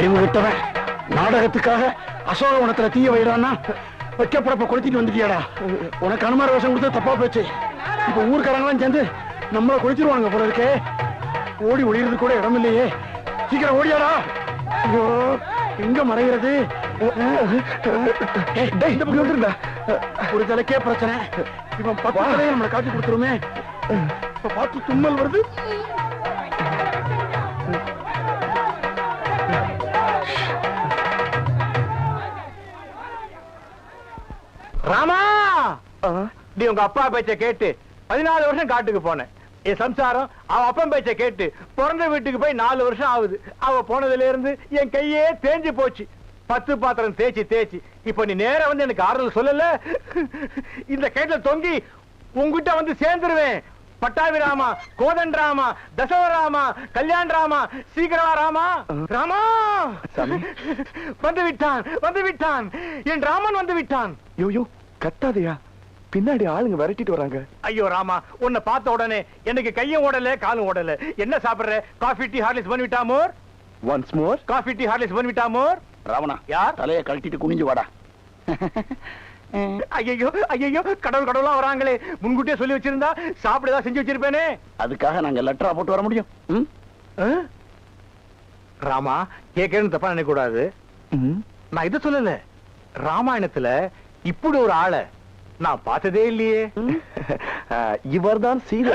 அறிவு விட்டவன் நாடகத்துக்காக அசோகவனத்துல தீய வைடான்னா வைக்கப்படப்ப கொளுத்திட்டு வந்துட்டியாடா. உனக்கு அனுமார வேஷம் கொடுத்து தப்பா போச்சு. இப்ப ஊர்க்காரங்களாம் சேர்ந்து நம்மள கொளுத்திடுவாங்க போல இருக்கே. ஓடி ஒளியிறது கூட இடம் இல்லையே. சீக்கிரம் ஓடியாடா. ஐயோ எங்க மறைகிறது? ஒரு தலைக்கே பிரச்சனை. இவன் பக்கத்திலே நம்மளை காட்டி கொடுத்துருமே. இப்ப பார்த்து தும்மல் வருது. ராமா, நீ உங்க அப்பா பேச்ச கேட்டு 14 வருஷம் காட்டுக்கு போனேன். என் சம்சாரம் அவ அப்பன் பேச்ச கேட்டு பிறந்த வீட்டுக்கு போய் 4 வருஷம் ஆகுது. அவ போனதுல இருந்து என் கையே தேஞ்சு போச்சு. 10 பாத்திரம் தேய்ச்சி இப்ப நீ நேர வந்து எனக்கு ஆறுதல் சொல்லல. இந்த கையில தொங்கி உங்ககிட்ட வந்து சேர்ந்துருவேன். பட்டாபி ராமா, கோதன் ராமா, தசவராமா, கல்யாண் ராமா, சீக்கிரமா ராமா. ராமா வந்து விட்டான் என் ராமன் வந்து விட்டான். யோ கத்தாதையா, பின்னாடி ஆளுங்க விரட்டிட்டு வராங்க. ஐயோ ராமா, உன்னை பார்த்த உடனே எனக்கு கையும் ஓடல காலும் ஓடல. என்ன சாப்பிடுற? காஃபி டீ ஹார்லிக்ஸ் பண்ணிவிட்டா மோர். Once more coffee tea Horlicks பண்ணிவிட்டா மோர். ராவணா, யார் தலையை கழட்டிட்டு குனிஞ்சு வாடா. ஐயோ கடவுளா வராங்களே. முன்கூட்டியே சொல்லி வச்சிருந்தா சாப்பிடதான் செஞ்சு வச்சிருப்பேனே. அதுக்காக நாங்க லெட்டரா போட்டு வர முடியும்? ராமா, கேட்கறேன்னு தப்பா நினைக்க கூடாது. நான் இத சொல்லல. ராமாயணத்துல இப்படி ஒரு ஆளை நான் பார்த்ததே இல்லையே. இவர் தான் சீதை.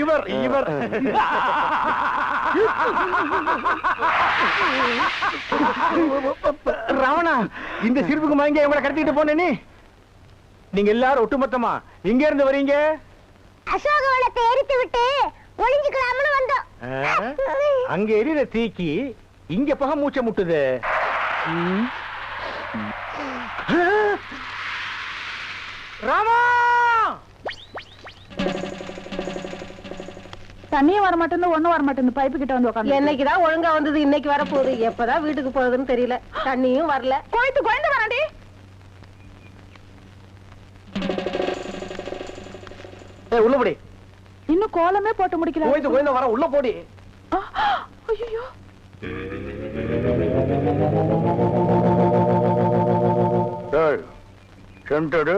இவர் ராவணா, இந்த சிரிப்புக்கு மயங்க இவங்களை கடத்திட்டு போனே. நீங்க எல்லாரும் ஒட்டுமொத்தமா இங்க இருந்து வரீங்க? அசோகவனத்தை எரித்து விட்டு ஒளிஞ்சுக்கலாம்னு வந்தோம். அங்க எரியிற தீக்கி இங்க பக மூச்ச முட்டுது. ராமா, தண்ணியும் வர மாட்டேன்னு ஒண்ணும் வர மாட்டேன்னு பைப்பு கிட்ட வந்து உட்காந்து. என்னைக்குதான் ஒழுங்கா வந்தது, இன்னைக்கு வர போகுது. எப்பதான் வீட்டுக்கு போகுதுன்னு தெரியல. தண்ணியும் வரல. குழந்தை வராண்டி. உள்ள போடி. இன்னும் கோலமே போட்டு முடிக்கல. கோயிந்த வர உள்ள போடி. ஐயோ, சென்டடு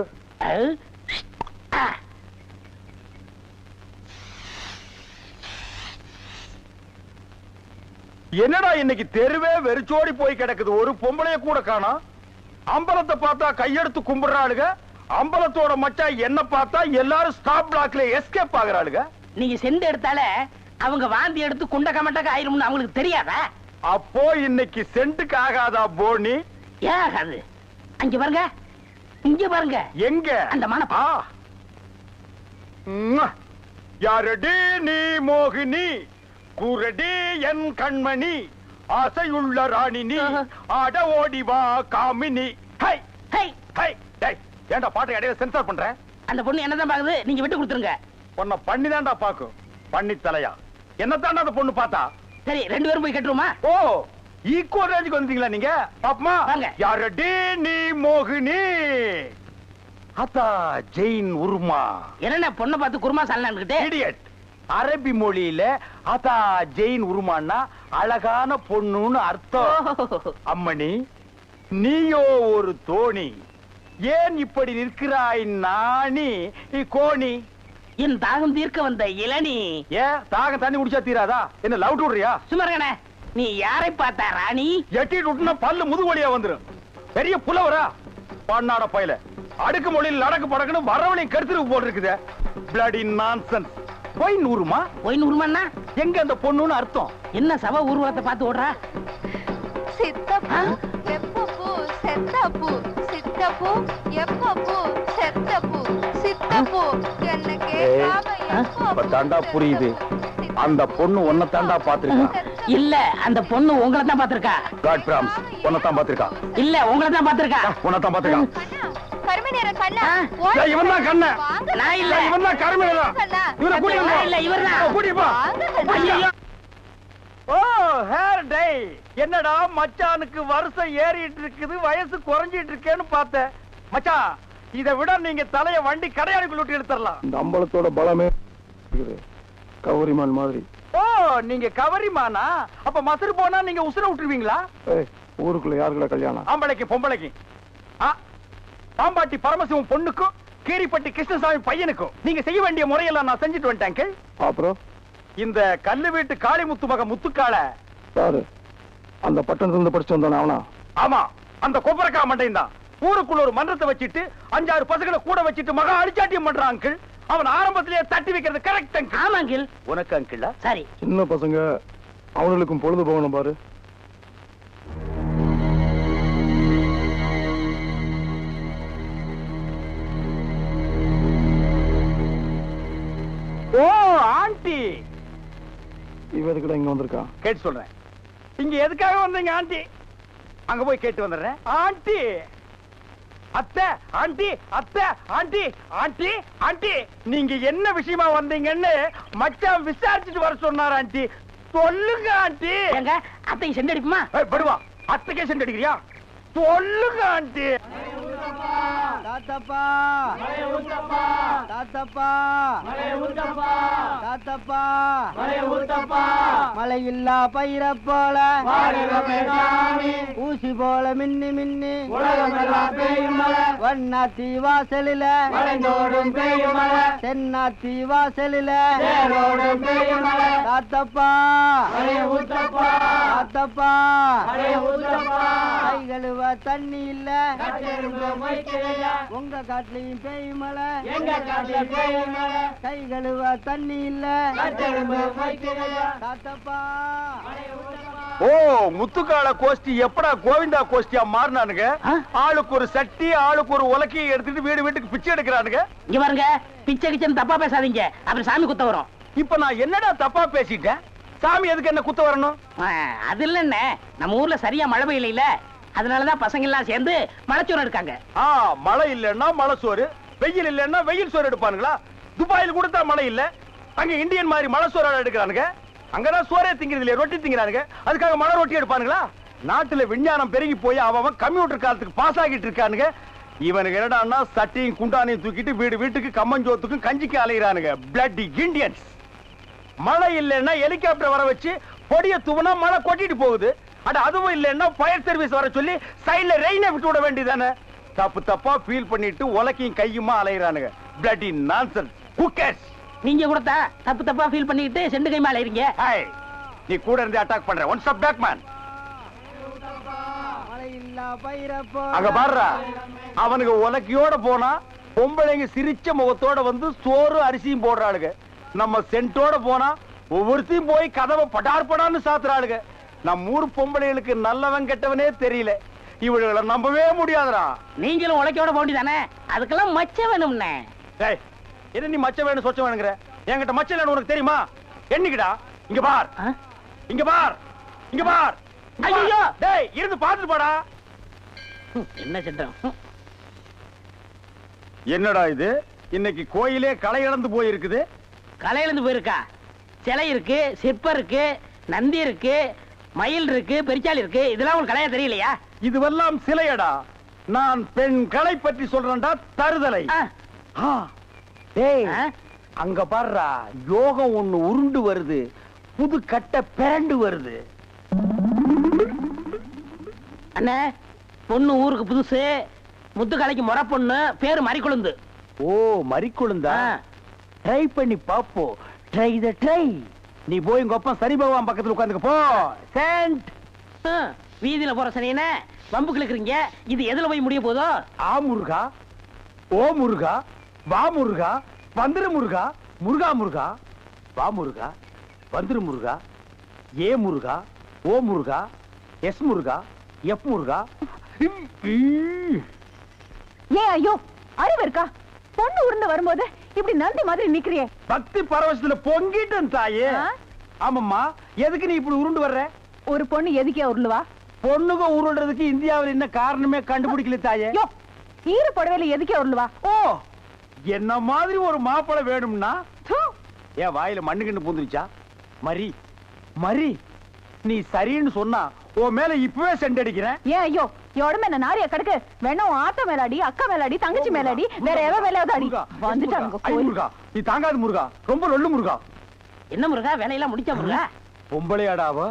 என்னடா இன்னைக்கு தெருவே வெறிச்சோடி போய் கிடக்குது. ஒரு பொம்பளைய கூட காணோம். அம்பலத்தை பார்த்தா கையெடுத்து கும்பிடுறாளுங்க. அம்பலத்தோட மச்சா என்ன பார்த்தா எல்லாரும் ஸ்டாப் பிளாக்ல எஸ்கேப் ஆகுறாளுங்க. நீங்க செண்டு எடுத்தால அவங்க வாந்தி எடுத்து குண்ட கமட்டக்க ஆயிரும்னு அவங்களுக்கு தெரியாதா? அப்போ இன்னைக்கு சென்ட்டுக்கு ஆகாதா போனி? ஏகாது. அங்க பாருங்க, இங்க பாருங்க. எங்க? அந்த மனப்பா. யாரடி நீ மோகினி, கூரடி என் கண்மணி, ஆசையுள்ள ராணினி, ஆட ஓடி வா காமினி. High high high. டேய், ஏன்டா பாட்டை இடையில சென்சார் பண்ற? அந்த பொண்ணு என்னதான் பாக்குது, நீங்க விட்டு கொடுத்துருங்க. பொண்ண பண்ணி தான்டா பாக்கும். பண்ணி தலையா என்னத்தாண்டா அந்த பொண்ணு பார்த்தா? சரி, 2 பேரும் போய் கட்டுருமா? ஓ, ஈக்குவல் ரேஞ்சுக்கு வந்தீங்களா நீங்க? பாப்பமா, வாங்க. யாரடி நீ மோகினி, அத்தா ஜெயின் உருமா. என்ன பொண்ணை பார்த்து குருமா சாலனான்னுகிட்டே? இடியட். அரபி மொழியில அதா ஜெயின் உருமான்னா அழகான பொண்ணுன்னு அர்த்தம். அம்மணி, நீயோ ஒரு தோணி, ஏன் இப்படி நிற்கிறாய் நாணி கோணி? என் தாகம் தீர்க்க வந்த இளநீ. ஏன் தாகம் தண்ணி குடிச்சா தீராதா? என்ன லவ் விடுறியா? சுமரகனே, நீ யாரை பார்த்தா ராணி? எட்டிட்டு விட்டுனா பல்லு முதுகு வழியா வந்துரும். பெரிய புலவரா பண்ணாட பையல. அடுக்கு மொழியில் நடக்கு படக்குன்னு வரவனையும் கருத்துருக்கு போட்டு இருக்குது. Bloody nonsense. போய் நூறுமா? போய் நூறுமான்னா எங்க அந்த பொண்ணுன்னு அர்த்தம்? என்ன சவ ஊர்வலத்தை பார்த்து ஓடுறா? சித்தப்பூ எப்பப்பூ செத்தப்பூ, சித்தப்பூ எப்பப்பூ செத்தப்பூ, சித்தப்பூ என்ன கேட்காம எப்பப்பூ தாண்டா புரியுது. அந்த பொண்ணு உன்னை தாண்டா பாத்துருக்கா. இல்ல, அந்த பொண்ணு உங்களை தான் பாத்திருக்கா. காட் பிராம்ஸ், உன்னை தான் பாத்துருக்கா. இல்ல, உங்களை தான் பாத்திருக்கா. உன்னை தான் பாத்துருக்கா. கருமநேர கண்ணா, இவன் தான் கண்ண. நான் இல்ல. இவன் தான் கருமநேரா. இவரை கூட்டிட்டு போ. இல்ல, இவர்தான். கூட்டிட்டு போ. ஐயோ. ஓ, ஹேர் டை. என்னடா மச்சானுக்கு வருஷம் ஏறிட்டு இருக்குது, வயசு குறைஞ்சிட்டு இருக்கேன்னு பார்த்தேன். மச்சான், இதை விட நீங்க தலைய வண்டி கடையாளுக்குள்ள விட்டு எடுத்துடலாம். இந்த அம்பலத்தோட பலமே கௌரிமான் மாதிரி ஓ நீங்க கவரிமானா? அப்ப மசரு போனா நீங்க உசுர விட்டுருவீங்களா? ஊருக்குள்ள யாருக்குள்ள கல்யாணம்? ஆம்பளைக்கு பொம்பளைக்கு. பாம்பாட்டி பரமசிவம் பொண்ணுக்கும் கீரிப்பட்டி கிருஷ்ணசாமி பையனுக்கும் நீங்க செய்ய வேண்டிய முறையெல்லாம் நான் செஞ்சுட்டு வந்துட்டேன். அப்புறம் இந்த கல்லு வீட்டு காளிமுத்து மக முத்துக்கால யாரு? அந்த பட்டணத்துல இருந்து படிச்சு வந்தானே அவனா? ஆமா, அந்த கொப்பரக்கா மண்டையும் தான். ஊருக்குள்ள ஒரு மன்றத்தை வச்சிட்டு 5-6 பசங்களை கூட வச்சிட்டு மகா அடிச்சாட்டியம் பண்றான் அங்கிள். அவன் ஆரம்பத்திலேயே தட்டி வைக்கிறது கரெக்ட் அங்கிள். ஆமா அங்கிள். உனக்கு அங்கிள் சரி. சின்ன பசங்க அவங்களுக்கும் பொழுது போகணும் பாரு. ஓ ஆண்டி, இவ எதுக்குடா இங்க வந்திருக்கா? கேட்டு சொல்றேன். இங்க எதுக்காக வந்தீங்க ஆண்டி? அங்க போய் கேட்டு வந்துடுறேன். ஆண்டி, அத்தை, ஆண்டி, அத்தை, ஆண்டி, ஆண்டி, ஆண்டி, நீங்க என்ன விஷயமா வந்தீங்கன்னு மச்சான் விசாரிச்சுட்டு வர சொன்னார் ஆண்டி. சொல்லுங்க ஆண்டி. எங்க அத்தைக்கு செண்டு அடிப்புமா? படுவா, அத்தைக்கே சென்று அடிக்கிறியா? சொல்லுங்க ஆண்டி. தாத்தப்பா தாத்தப்பா தாத்தப்பா மழை இல்லா பயிர போல ஊசி போல மின்னி மின்னி வண்ணாத்தி வாசலில தென்னாத்தி வாசலில தாத்தப்பா தாத்தப்பா கை கழுவ தண்ணி இல்ல உங்க காட்டுலயும் பேய் மழை, கை கழுவ தண்ணி இல்ல தாத்தப்பா. ஓ முத்துக்கால கோஷ்டி எப்படா கோவிந்தா கோஷ்டியா மாறினானுங்க? ஆளுக்கு ஒரு சட்டி, ஆளுக்கு ஒரு உலக்கையை எடுத்துட்டு வீடு வீட்டுக்கு பிச்சை எடுக்கிறானுங்க. இங்க பாருங்க, பிச்சை கிச்சன் தப்பா பேசாதீங்க, அப்புறம் சாமி குத்த வரும். இப்ப நான் என்னடா தப்பா பேசிட்டேன்? சாமி எதுக்கு என்ன குத்த வரணும்? அது இல்ல, நம்ம ஊர்ல சரியா மழை பெய்யல, அதனாலதான் பசங்க எல்லாம் சேர்ந்து மலைச்சோறு எடுக்காங்க. மழை இல்லன்னா மழை சோறு, வெயில் இல்லன்னா வெயில் சோறு எடுப்பானுங்களா? துபாயில் கொடுத்தா மழை இல்ல, அங்க இந்தியன் மாதிரி மழை சோறு எடுக்கிறானுங்க. அங்கதான் சோறே திங்கிறது இல்லையா, ரொட்டி திங்கிறானுங்க. அதுக்காக மழை ரொட்டி எடுப்பானுங்களா? நாட்டுல விஞ்ஞானம் பெருகி போய் அவன் கம்ப்யூட்டர் காலத்துக்கு பாஸ் ஆகிட்டு இருக்கானுங்க. இவனுக்கு என்னடான்னா சட்டியும் குண்டானையும் தூக்கிட்டு வீடு வீட்டுக்கு கம்மஞ்சோத்துக்கும் கஞ்சிக்கு அலைகிறானுங்க. Bloody Indians. மழை இல்லைன்னா ஹெலிகாப்டர் வர வச்சு பொடிய தூவனா மழை கொட்டிட்டு போகுது. அட அதுவும் இல்லைன்னா ஃபயர் சர்வீஸ் வர சொல்லி சைடுல ரெயினை விட்டு விட வேண்டியதானே? தப்பு தப்பா ஃபீல் பண்ணிட்டு உலக்கையும் கையுமா அலைகிறானுங்க. Bloody nonsense. Who cares? நீங்க கூட தப்பு தப்பா ஃபீல் பண்ணிட்டு செண்டு கைமா அலைறீங்க. ஹாய், நீ கூட இருந்து அட்டாக் பண்ற. One step back man. அங்க பாருடா, அவனுக்கு உலக்கையோட போனா பொம்பளைங்க சிரிச்ச முகத்தோட வந்து சோறு அரிசியும் போடுறாளுங்க. நம்ம சென்ட்டோட போனா ஒவ்வொருத்தையும் போய் கதவை படார் படான்னு சாத்துறாளுங்க. நம்ம ஊர் பொம்பளைகளுக்கு நல்லவன் கெட்டவனே தெரியல. இவளை நம்பவே முடியாதுடா. நீங்களும் உலக்கையோட போண்டிதானே, அதுக்கெல்லாம் மச்சம் வேணும்னே. டேய், என்ன நீ மச்ச வேணும் சொச்ச வேணுங்கிற? என்கிட்ட மச்சம் இல்லன்னு உனக்கு தெரியுமா? என்னைக்குடா? இங்க பார், இங்க பார், இங்க பார். ஐயோ டேய், இருந்து பாத்துட்டு போடா. என்ன சென்றம்? என்னடா இது? இன்னைக்கு கோயிலே களை இழந்து போயிருக்குது. களை இழந்து போயிருக்கா? சிலை இருக்கு, சிற்பம் இருக்கு, நந்தி இருக்கு, மயில் இருக்கு, பெரிச்சாலி இருக்கு. இதெல்லாம் உங்களுக்கு கலையா தெரியலையா? இதுவெல்லாம் சிலையடா. நான் பெண் கலை பற்றி சொல்றேன்டா. தருதலை. டேய், அங்க பாருடா, யோகம் ஒண்ணு உருண்டு வருது. புது கட்ட பிறண்டு வருது. அண்ணே, பொண்ணு ஊருக்கு புதுசு, முத்துக்கலைக்கு முறை பொண்ணு, பேரு மறிக்குழுந்து. ஓ மறிக்குழுந்தா? ட்ரை பண்ணி பாப்போ. ட்ரை த ட்ரை. நீ போய் உங்க அப்பா சனி பகவான் பக்கத்துல உட்காந்துக்க போ. சென்ட். வீதியில போற சனியனே வம்புக்கு இருக்கிறீங்க. இது எதுல போய் முடிய போதோ? ஆ முருகா, ஓ முருகா, வா முருகா, வந்துரு முருகா, முருகா முருகா, வா முருகா, வந்துரு முருகா, ஏ முருகா, ஓ முருகா, எஸ் முருகா, எப் முருகா. ஏன் ஐயோ, அறிவு இருக்கா? பொண்ணு உருண்டு வரும்போது இப்படி நந்தி மாதிரி நிக்கிறியே. பக்தி பரவசத்துல பொங்கிட்டேன் தாயே. ஆமாம்மா, எதுக்கு நீ இப்படி உருண்டு வர்ற? ஒரு பொண்ணு எதுக்கே உருளுவா? பொண்ணுங்க உருள்றதுக்கு இந்தியாவில் என்ன காரணமே கண்டுபிடிக்கல தாயே. ஈர புடவையில எதுக்கே உருளுவா? ஓ, என்ன மாதிரி ஒரு மாப்பிளை வேணும்னா என் வாயில மண்ணுகிண்டு பூந்துருச்சா? மரி மரி, நீ சரின்னு சொன்னா உன் மேல இப்பவே செண்டடிக்கிறேன். ஏன் ஐயோ, உடம்பு என்ன நாரியா கிடக்கு? வேணா ஆத்த மேலாடி, அக்கா மேலாடி, தங்கச்சி மேலாடி, வேற எவ மேலாவது அடி. வந்துட்டாங்க முருகா, நீ தாங்காது முருகா, ரொம்ப லொல்லு முருகா. என்ன முருகா வேலையெல்லாம் முடிச்ச முருகா? பொம்பளையாடாவா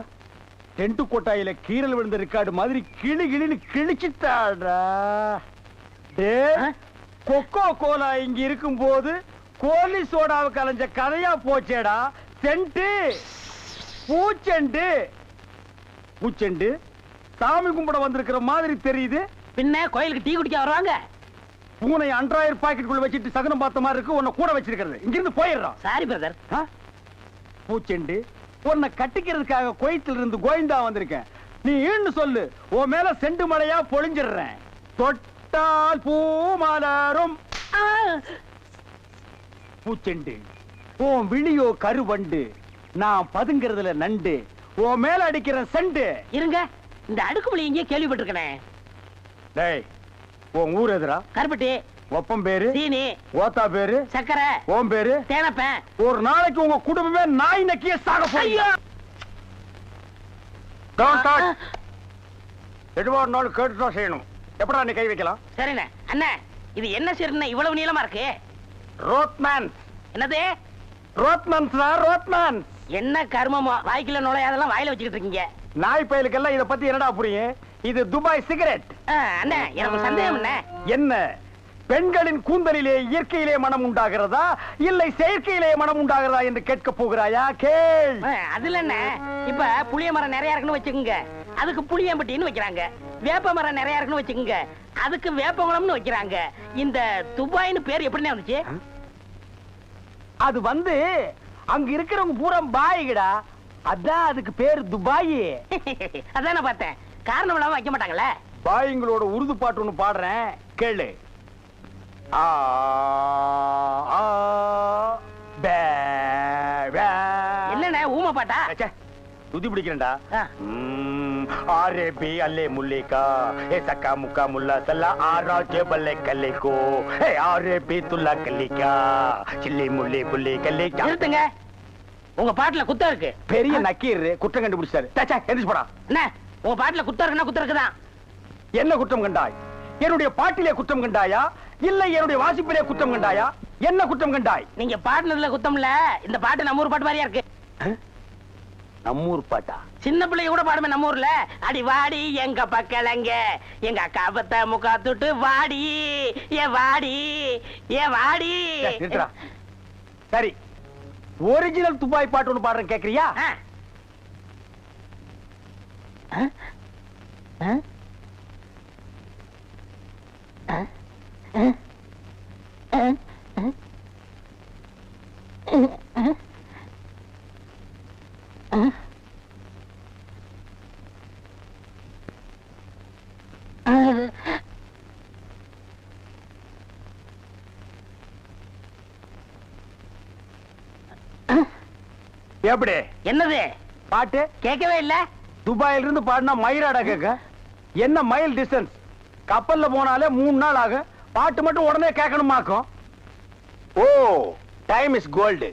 டென்ட் கொட்டாயில கீரல் விழுந்த ரெக்கார்டு மாதிரி கிளி கிளின்னு கிழிச்சுட்டாடா. கொக்கோ கோலா இங்க இருக்கும் போது கோலி சோடாவை கலைஞ்ச கதையா போச்சேடா. சென்ட்டு பூச்செண்டு பூச்செண்டு சாமி கும்பிட வந்திருக்கிற மாதிரி தெரியுது. பின்ன கோயிலுக்கு டீ குடிக்க வருவாங்க. பூனை 2000 பாக்கெட்டுக்குள்ள வச்சுட்டு சகனம் பார்த்த மாதிரி இருக்கு. உன்னை கூட வச்சிருக்கிறது. இங்கிருந்து போயிடுறான். Sorry brother. பூச்செண்டு உன்னை கட்டிக்கிறதுக்காக கோயத்தில் இருந்து கோயந்தா வந்திருக்கேன். நீ ஈன்னு சொல்லு, உன் மேல செண்டு மழையா பொழிஞ்சிடுறேன். தொட்டால் பூ மலரும். பூச்செண்டு உன் விழியோ கருவண்டு, நான் பதுங்கிறதுல நண்டு. உன் மேல அடிக்கிற செண்டு. இருங்க, இந்த அடுக்குமொழி இங்கே கேள்விப்பட்டிருக்கேன். டேய், உன் ஊர் எதுரா? கருப்பட்டி. ஒப்பம் பேரு சீனி. ஓத்தா பேரு சக்கரை. ஓம் பேரு தேனப்பேன். ஒரு நாளைக்கு உங்க குடும்பமே நாய் நக்கிய சாக போறீங்க. எதுவா இருந்தாலும் கேட்டுதான் செய்யணும். எப்படா நீ கை வைக்கலாம்? சரிண்ணே. அண்ணே, இது என்ன சரிண்ணே இவ்வளவு நீளமா இருக்கு? ரோத்மேன். என்னது? ரோத்மன்ஸ் ரோத்மேன். என்ன கர்மமோ, வாய்க்குள்ள நுழையாதெல்லாம் வாயில வச்சுக்கிட்டு இருக்கீங்க. நாய் பயலுக்கெல்லாம் இத பத்தி என்னடா புரியும்? இது துபாய் சிகரெட். அண்ணே, எனக்கு சந்தேகம் என்ன? என்ன பெண்களின் கூந்தலிலே இயற்கையிலே மனம் உண்டாகிறதா இல்லை செயற்கையிலே மனம் உண்டாகிறதா என்று கேட்க போகிறாயா? கேள். அதுல என்ன, இப்ப புளிய மரம் நிறைய இருக்குன்னு வச்சுக்கோங்க, அதுக்கு புளியம்பட்டின்னு வைக்கிறாங்க. வேப்ப மரம் நிறைய இருக்குன்னு வச்சுக்கோங்க, அதுக்கு வேப்பகுளம்னு வைக்கிறாங்க. இந்த துபாய்னு பேர் எப்படின்னு வந்துச்சு? அது வந்து அங்க இருக்கிறவங்க பூரா பாய்கடா, அதான் அதுக்கு பேர் துபாய். அதான் நான் பார்த்தேன். காரணம் இல்லாம வைக்க மாட்டாங்களே. பாய்ங்களோட உருது பாட்டு ஒண்ணு பாடுறேன், கேளு. ஆ ஆ பே பே. என்னண்ணே ஊமை பாட்டா? ச்சே, துதி பிடிக்கிறேன்டா. ஆ. ஆரே பி அல்லே முல்லிகா ஏ சக்கா முக்கா முல்லா சல்லா ஆரா கேபல்லே கல்லிகோ ஏ ஆரே பி துல்லா கல்லிகா சில்லி முல்லி புல்லி கல்லிகா. நிறுத்துங்க, உங்க பாட்டுல குத்தம் இருக்கு. பெரிய நக்கீர் குற்றம் கண்டுபிடிச்சாரு. ச்சே, எந்திரிச்சு போடா. என்ன உங்க பாட்டுல குத்தம் இருக்குன்னா குத்தம் இருக்குதான். என்ன குற்றம் கண்டாய்? என்னுடைய பாட்டிலே குற்றம் கண்டாயா இல்லை என்னுடைய வாசிப்பிலே குற்றம் கண்டாயா? என்ன குற்றம் கண்டாய்? நீங்க பாட்டுனதுல குத்தம் இல்ல. இந்த பாட்டு நம்ம ஊர் பாட்டு மாதிரியா இருக்கு. நம்மூர் பாட்டா? சின்ன பிள்ளைங்க கூட பாடுமே நம்ம ஊர்ல. அடி வாடி எங்க பக்கலங்க, எங்க அக்கா பத்த முக்கா தொட்டு வாடி ஏ வாடி ஏ வாடி. நிறுத்துடா. சரி, ஒரிஜினல் துபாய் பாட்டு ஒண்ணு பாடுறேன், கேக்குறியா? எப்படி என்னது பாட்டு? கேட்கவே இல்ல. துபாயில இருந்து பாடினா மயிராடா கேட்க? என்ன மைல் டிஸ்டன்ஸ்? கப்பல்ல போனாலே 3 நாள் ஆகும். பாட்டு மட்டும் உடனே கேட்கணுமாக்கும். ஓ, டைம் இஸ் கோல்டு.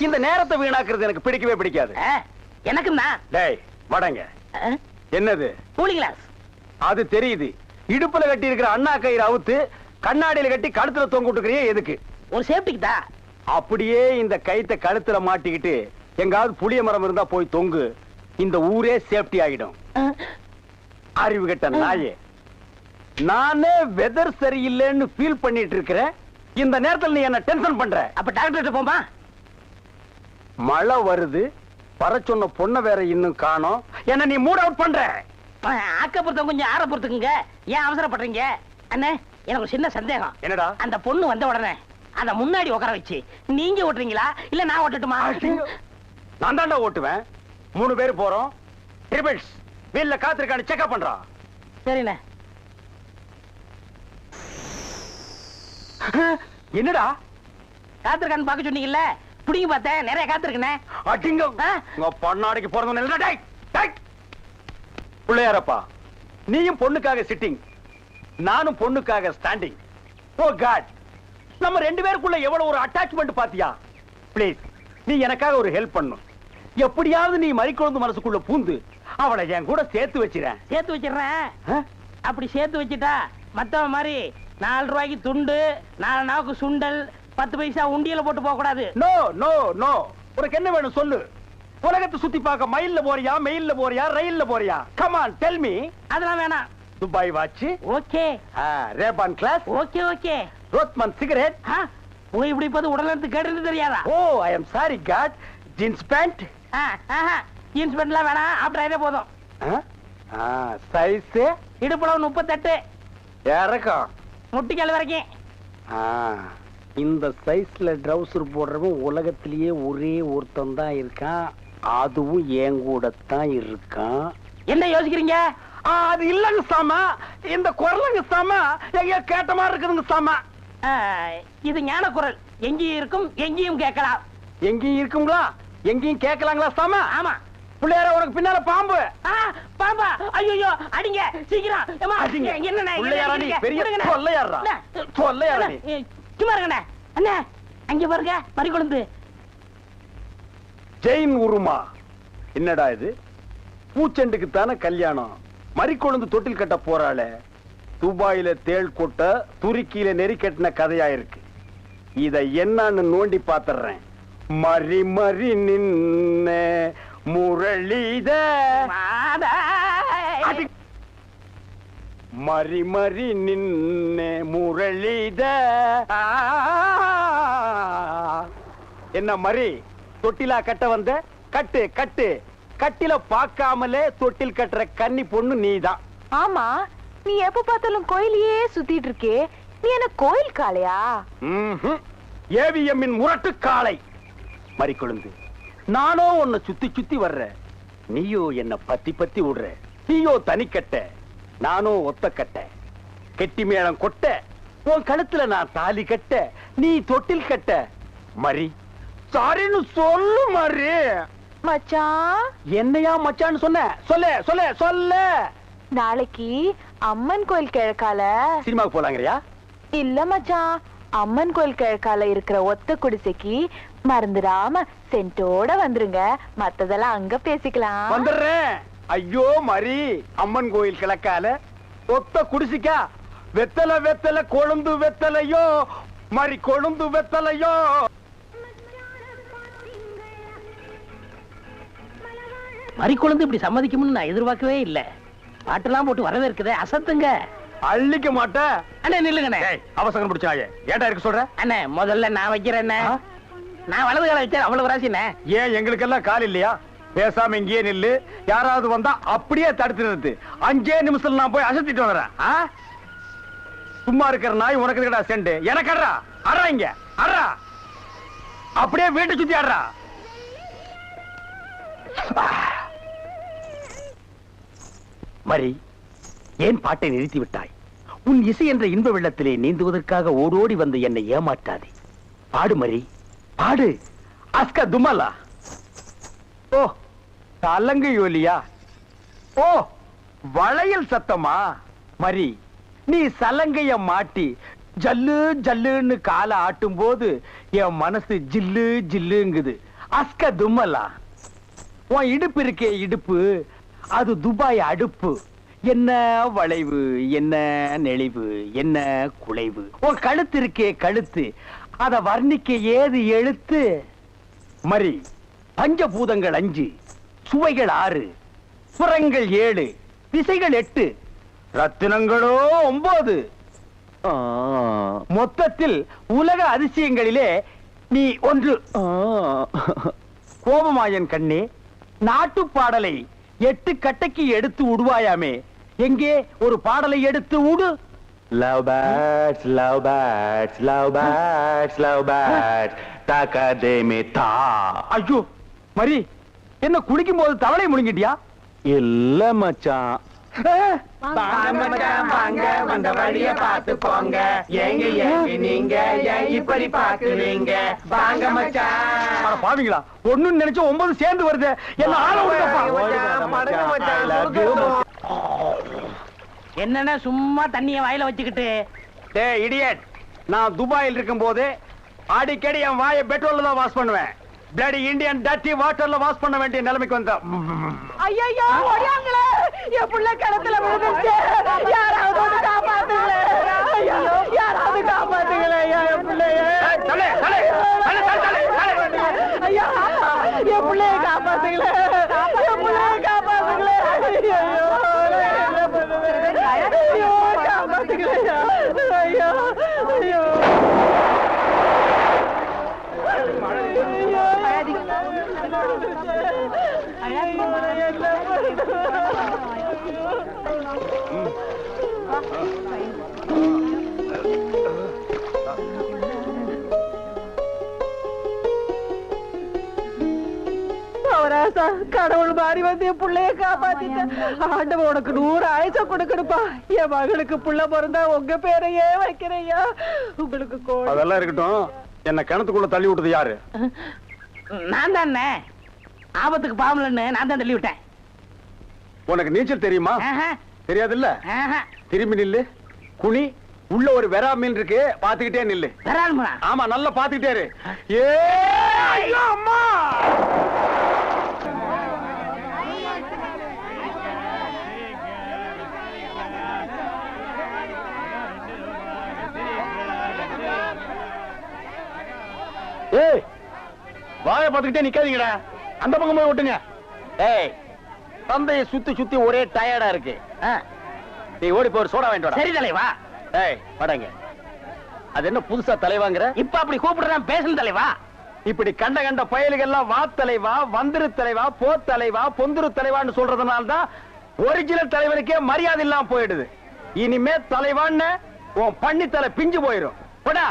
இந்த நேரத்தை வீணாக்குறது எனக்கு பிடிக்கவே பிடிக்காது. எனக்குன்னா டேய் வடங்க. என்னது? Cooling glass. அது தெரியுது. இடுப்புல கட்டி இருக்கிற அண்ணா கயிறு அவுத்து கண்ணாடியில கட்டி கழுத்துல தொங்க விட்டுக்கிறியே எதுக்கு? ஒரு சேஃப்டிக்கு தான். அப்படியே இந்த கயித்தை கழுத்துல மாட்டிக்கிட்டு எங்காவது புளிய மரம் இருந்தா போய் தொங்கு. இந்த ஊரே சேஃப்டி ஆகிடும். அறிவு கெட்ட நாயே, நானே வெதர் சரியில்லைன்னு ஃபீல் பண்ணிட்டு இருக்கிறேன். இந்த நேரத்தில் நீ என்ன டென்ஷன் பண்ற. அப்ப டாக்டர் போமா? மழை வருது, வர சொன்ன பொண்ணை வேற இன்னும் காணோம். என்ன நீ மூட் அவுட் பண்ற. ஆக்க பொறுத்த கொஞ்சம் ஆற பொறுத்துக்குங்க. ஏன் அவசரப்படுறீங்க? அண்ணே, எனக்கு ஒரு சின்ன சந்தேகம். என்னடா? அந்த பொண்ணு வந்த உடனே அத முன்னாடி உட்கார வச்சு நீங்க ஓட்டுறீங்களா இல்ல நான் ஓட்டட்டுமா? நான் தாண்டா ஓட்டுவேன். 3 பேர் போறோம். ட்ரிபிள்ஸ் வீல்ல காத்திருக்கான்னு செக்அப் பண்றான். சரிண்ணே. என்னடா காத்திருக்கான்னு பாக்க சொன்னீங்கல்ல, புடிங்க பார்த்தேன், நிறைய காத்திருக்கனே. அடிங்க உங்க பொண்ணாடிக்கு பிறந்தவன். பிள்ளையாரப்பா, நீயும் பொண்ணுக்காக சிட்டிங், நானும் பொண்ணுக்காக ஸ்டாண்டிங். ஓ காட், நம்ம 2 பேருக்குள்ள எவ்வளவு ஒரு அட்டாச்மெண்ட் பாத்தியா? ப்ளீஸ், நீ எனக்காக ஒரு ஹெல்ப் பண்ணும். எப்படியாவது நீ மறிக்குழந்து மனசுக்குள்ள பூந்து அவளை என் கூட சேர்த்து வச்சிரேன். சேர்த்து வச்சிடுறேன். அப்படி சேர்த்து வச்சுட்டா மத்தவ மாதிரி 4 ரூபாய்க்கு துண்டு, 4 நாவுக்கு சுண்டல், 10 பைசா உண்டியல போட்டு போக கூடாது. நோ நோ நோ, உனக்கு என்ன வேணும் சொல்லு. உலகத்தை சுத்தி பார்க்க மயில்ல போறியா, மெயில்ல போறியா, ரயில்ல போறியா? Come on tell me. அதெல்லாம் வேணாம். Dubai watch, okay. Ray Ban glass, okay okay. Rothman cigarette. புகை பிடிப்பது உடல் எடுத்து கேட்டு தெரியாதா? Oh I am sorry God. Jeans pant. Jeans பேண்ட்லாம் வேணாம், ஆப்டரே போதும். சைஸ் இடுப்புளவு 38, இறக்கம் முட்டிக்கால் வரைக்கும். இந்த சைஸ்ல ட்ரவுசர் போடுறவன் உலகத்திலேயே ஒரே ஒருத்தன் தான் இருக்கான். அதுவும் என் கூட தான் இருக்கான். என்ன யோசிக்கிறீங்க? அது இல்லங்க சாமா, இந்த குரலுங்க சாமா எங்க கேட்ட மாதிரி இருக்குதுங்க சாமா. இது ஞான குரல், எங்கேயும் இருக்கும் எங்கேயும் கேட்கலாம். எங்கேயும் இருக்குங்களா, எங்கேயும் கேட்கலாங்களா சாமா? ஆமா. பிள்ளையார உனக்கு பின்னால பாம்பு. பாம்பா? ஐயோ அடிங்க சீக்கிரம். என்ன பெரிய கொள்ளையாரா? கொள்ளையாரா? சும்மா இருங்கண்ணே. அண்ணே அங்க பாருங்க மறிக்குழுந்து. ஜெயின் உருமா. என்னடா இது? பூச்செண்டுக்கு தானே கல்யாணம், மறிக்கொழுந்து தொட்டில் கட்ட போறாளே. துபாயில தேள் கொட்ட, துருக்கியில நெறி கட்டின கதையா இருக்கு. இத என்னன்னு நோண்டி பாத்துறேன். மறி மறி நின்ன முரளித மறி மறி நின்ன முரளித. என்ன மறி, தொட்டிலா கட்ட வந்த? கட்டு கட்டு. கட்டில பாக்காமலே தொட்டில் கட்டுற கன்னி பொண்ணு நீதான். ஆமா, நீ எப்ப பார்த்தாலும் கோயிலையே சுத்திட்டு இருக்கே, நீ என்ன கோயில் காளையா? ஏவிஎம்மின் முரட்டு காளை. மறிக்கொழுந்து, நானோ உன்னை சுத்தி சுத்தி வர்ற, நீயோ என்ன பத்தி பத்தி விடுற. நீயோ தனிக்கட்ட, நானோ ஒத்த கட்ட. கெட்டி மேளம் கொட்ட, உன் கழுத்துல நான் தாலி கட்ட, நீ தொட்டில் கட்ட. மறி, சாரின்னு சொல்லு மறி. மச்சான். என்னையா மச்சான்னு சொன்ன? சொல்ல சொல்ல சொல்ல. நாளைக்கு அம்மன் கோயில் கிழக்கால சினிமாவுக்கு போலாங்கறியா? இல்ல மச்சான், அம்மன் கோயில் கிழக்கால இருக்கிற ஒத்த குடிசைக்கு மறந்துடாம சென்ட்டோட வந்துருங்க. மத்ததெல்லாம் அங்க பேசிக்கலாம். வந்துடுறேன். ஐயோ மறி, அம்மன் கோயில் கிழக்கால ஒத்த குடிசிக்கா? வெத்தலை வெத்தலை கொழுந்து வெத்தலையோ மறி, கொழுந்து வெத்தலையோ. மறிக்குழுந்து இப்படி சம்மதிக்கும்னு நான் எதிர்பார்க்கவே இல்ல. பாட்டெல்லாம் போட்டு வரவேற்குதே, அசத்துங்க. அள்ளிக்க மாட்டேன். அண்ணே நில்லுங்கண்ணே. அவசரம் பிடிச்சாயே, ஏன்டா இருக்க சொல்ற? அண்ணே முதல்ல நான் வைக்கிறேன். நான் வலது கால வச்சேன், அவ்வளவு ராசிண்ணே. ஏன் எங்களுக்கெல்லாம் கால் இல்லையா? பேசாம இங்கேயே நில்லு. யாராவது வந்தா அப்படியே தடுத்து நிறுத்து. 5 நிமிஷம் நான் போய் அசத்திட்டு வந்துடுறேன். சும்மா இருக்கிற நாய் உனக்கு இருக்கடா செண்டு. எனக்கு அட்றா அட்றா, இங்க அட்றா. அப்படியே வீட்டை சுத்தி ஆடுறா. மரி, ஏன் பாட்டை நிறுத்தி விட்டாய்? உன் இசை என்ற இன்ப வெள்ளத்திலே நீந்துவதற்காக ஓடோடி வந்து என்னை ஏமாற்றாதே. பாடு மரி, பாடு. அஸ்கா துமலா. ஓ தலங்கு யோலியா. ஓ வளையல் சத்தமா? மரி, நீ சலங்கைய மாட்டி ஜல்லு ஜல்லுன்னு காலை ஆட்டும் போது என் மனசு ஜில்லு ஜில்லுங்குது. அஸ்கா துமலா. உன் இடுப்பு இருக்கே இடுப்பு, அது துபாய் அடுப்பு. என்ன வளைவு, என்ன நெளிவு, என்ன குலைவு. உன் கழுத்து இருக்கே கழுத்து, அத வர்ணிக்க ஏது எழுத்து? மரி, பஞ்சபூதங்கள் 5, சுவைகள் 6, புறங்கள் 7, திசைகள் 8, ரத்தினங்களோ 9. மொத்தத்தில் உலக அதிசயங்களிலே நீ ஒன்று. கோபமாயன் கண்ணே, நாட்டு பாடலை 8 கட்டைக்கு எடுத்து விடுவாயாமே, எங்கே ஒரு பாடலை எடுத்து விடு. Love birds, love birds, love birds, love birds, takademita. ஐயோ மரி, என்ன குளிக்கும் போது தவளை முழுங்கிட்டியா? இல்ல மச்சான். வாங்க வந்த வழிய பார்த்து போங்க. எங்க எங்க நீங்க ஏன் இப்படி பாக்குறீங்க? வாங்க மச்சான். பாவீங்களா, ஒண்ணு நினைச்சு 9 சேர்ந்து வருது. என்ன ஆள விடுங்கப்பா. என்னன்னா சும்மா தண்ணிய வாயில வச்சுக்கிட்டு. டேய் இடியட், நான் துபாயில் இருக்கும் போது அடிக்கடி என் வாயை பெட்ரோல்ல தான் வாஷ் பண்ணுவேன். பிளடி இந்தியன் டர்ட்டி வாட்டர்ல வாஷ் பண்ண வேண்டிய நிலைமைக்கு வந்தேன். ஐயோ ஓடியாங்களே, என் புள்ள கிணத்துல விழுந்துச்சு. யாராவது வந்து காப்பாத்துங்களே. ஐயோ யாராவது காப்பாத்துங்களே என் புள்ளைய. தலை தலை தலை தலை தலை. ஐயோ காப்பாத்துங்களே என் புள்ளைய காப்பாத்துங்களே ஐயோ என்ன பண்ணுவேன் ஐயோ காப்பாத்துங்களே ஐயோ ஐயோ அவராசா கடவுள் மாறி வந்து என் பிள்ளைய காப்பாத்திட்டேன். ஆண்டவன் உனக்கு 100 ஆயுசம் கொடுக்கணுப்பா. என் மகளுக்கு புள்ள பிறந்தா உங்க பேரையே வைக்கிறையா. உங்களுக்கு அதெல்லாம் இருக்கட்டும். என்ன கிணத்துக்குள்ள தள்ளி விட்டது யாரு? நான் தானே ஆபத்துக்கு பாவலன்னு நான் தான் தள்ளி விட்டேன். உனக்கு நீச்சல் தெரியுமா? தெரியாது இல்ல. திரும்பி நில்லு. குனி. உள்ள ஒரு வெறா மீன் இருக்கு, பாத்துக்கிட்டே நில்லு. வெறால்மா? ஆமா, நல்லா பாத்துக்கிட்டே இரு. ஏ ஐயோ அம்மா! ஏய், வாயை பாத்துக்கிட்டே நிக்காதீங்கடா. அந்த பக்கம் போய் விட்டுங்க. ஏய், தந்தையை சுத்தி சுத்தி ஒரே டயர்டா இருக்கு. நீ ஓடி போய் சோடா வாங்கிட்டு வா. சரி தலைவா. ஏய், படங்க. அது என்ன புதுசா தலைவாங்கற? இப்ப அப்படி கூப்பிடுறான் பேசணும் தலைவா. இப்படி கண்ட கண்ட பயலுகெல்லாம் வா தலைவா, வந்திரு தலைவா, போ தலைவா, பொந்துரு தலைவான்னு சொல்றதுனால தான் ஒரிஜினல் தலைவருக்கே மரியாதை இல்லாம போயிடுது. இனிமே தலைவான்னு உன் பண்ணித்தலை பிஞ்சு போயிடும். போடா,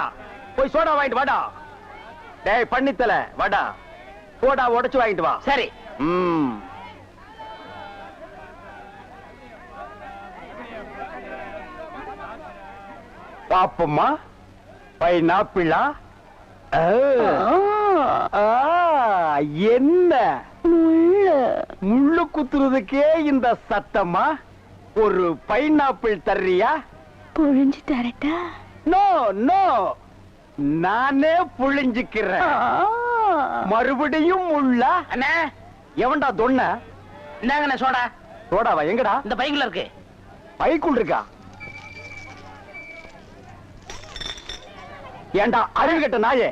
போய் சோடா வாங்கிட்டு வாடா. டேய் பண்ணித்தலை, வாடா. போடா, உடைச்சு வாங்கிட்டு வா. சரி. பாப்பம்மா, பைனாப்பிளா? என்ன முள்ளு குத்துறதுக்கே இந்த சத்தமா? ஒரு பைனாப்பிள் தர்றியா? புழிஞ்சு தரட்டா? நோ நோ, நானே புழிஞ்சுக்கிறேன். மறுபடியும் முள்ள? அண்ணா, எவன்டா தொன்ன? இந்தாங்கண்ணா சோடா. சோடாவா? எங்கடா? இந்த பைக்குள்ள இருக்கு. பைக்குள் இருக்கா? ஏண்டா அறிவு கட்ட நாயே,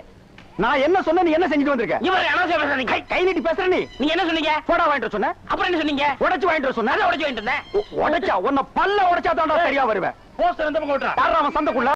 நான் என்ன சொன்ன நீ என்ன செஞ்சுட்டு வந்திருக்க? இவர் அனாவசியம் பேசுறீங்க. கை நீட்டி பேசுற நீ. நீங்க என்ன சொன்னீங்க? சோடா வாங்கிட்டு சொன்ன. அப்புறம் என்ன சொன்னீங்க? உடைச்சு வாங்கிட்டு சொன்ன. உடைச்சு வாங்கிட்டு இருந்தேன். உடைச்சா உன்னை பல்ல உடைச்சா தான்டா சரியா வருவேன். போஸ்டர் எந்த பக்கம் விட்டுறா? யாரா அவன் சந்தைக்குள்ள?